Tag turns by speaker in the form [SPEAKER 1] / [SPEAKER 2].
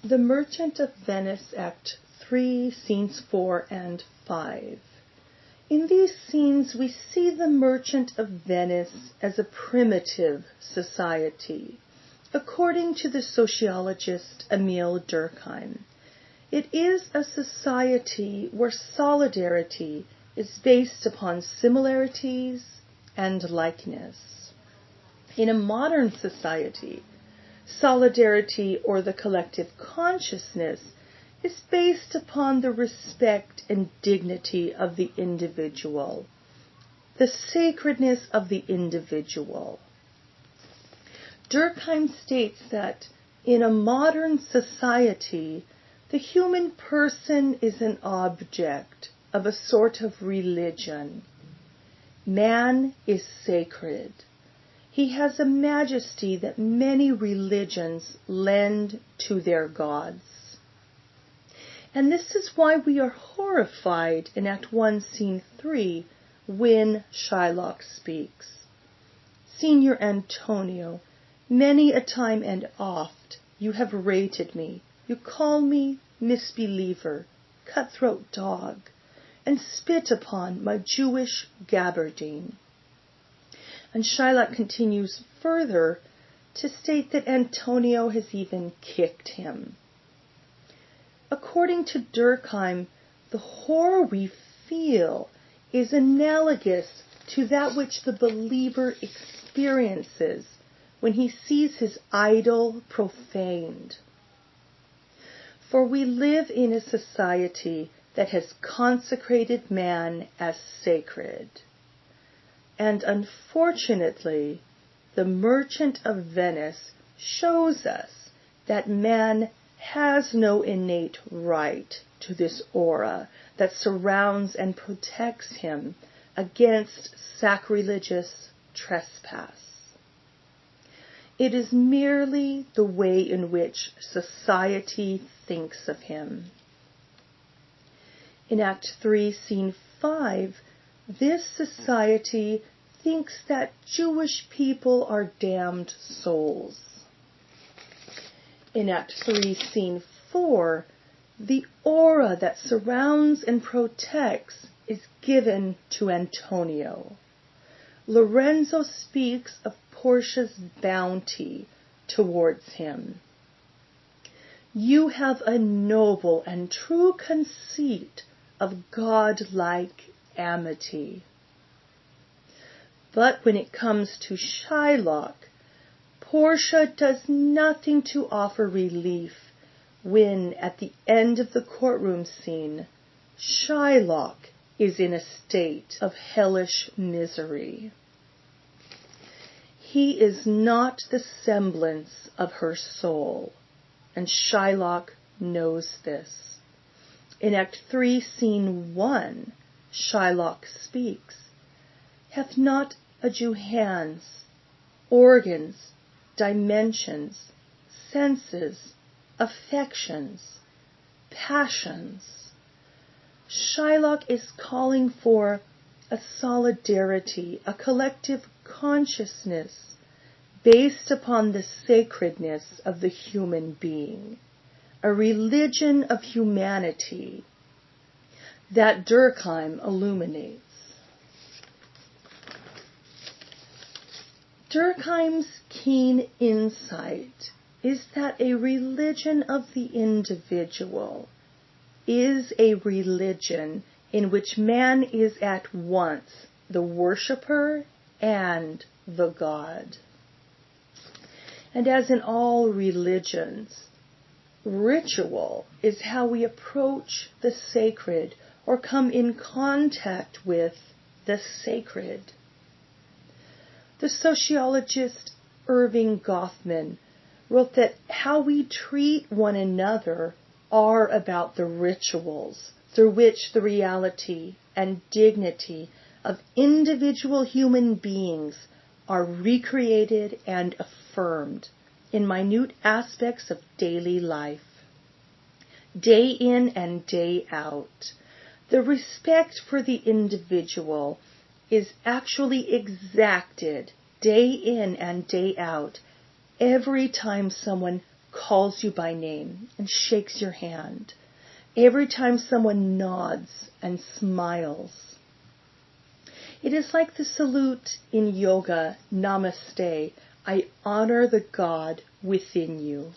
[SPEAKER 1] The Merchant of Venice, Act 3, Scenes 4 and 5. In these scenes we see the Merchant of Venice as a primitive society, according to the sociologist Emil Durkheim. It is a society where solidarity is based upon similarities and likeness. In a modern society, solidarity, or the collective consciousness, is based upon the respect and dignity of the individual, the sacredness of the individual. Durkheim states that in a modern society, the human person is an object of a sort of religion. Man is sacred. He has a majesty that many religions lend to their gods. And this is why we are horrified in Act 1, Scene 3, when Shylock speaks. Signor Antonio, many a time and oft you have rated me. You call me misbeliever, cutthroat dog, and spit upon my Jewish gabardine. And Shylock continues further to state that Antonio has even kicked him. According to Durkheim, the horror we feel is analogous to that which the believer experiences when he sees his idol profaned. For we live in a society that has consecrated man as sacred. And unfortunately, the Merchant of Venice shows us that man has no innate right to this aura that surrounds and protects him against sacrilegious trespass. It is merely the way in which society thinks of him. In Act 3, Scene 5, this society thinks that Jewish people are damned souls. In Act 3, Scene 4, the aura that surrounds and protects is given to Antonio. Lorenzo speaks of Portia's bounty towards him. You have a noble and true conceit of godlike amity. But when it comes to Shylock, Portia does nothing to offer relief when, at the end of the courtroom scene, Shylock is in a state of hellish misery. He is not the semblance of her soul, and Shylock knows this. In Act 3, Scene 1, Shylock speaks. Hath not a Jew hands, organs, dimensions, senses, affections, passions? Shylock is calling for a solidarity, a collective consciousness based upon the sacredness of the human being, a religion of humanity that Durkheim illuminates. Durkheim's keen insight is that a religion of the individual is a religion in which man is at once the worshipper and the God. And as in all religions, ritual is how we approach the sacred or come in contact with the sacred. The sociologist Irving Goffman wrote that how we treat one another are about the rituals through which the reality and dignity of individual human beings are recreated and affirmed in minute aspects of daily life. Day in and day out, the respect for the individual is actually exacted day in and day out every time someone calls you by name and shakes your hand. Every time someone nods and smiles. It is like the salute in yoga, namaste. I honor the God within you.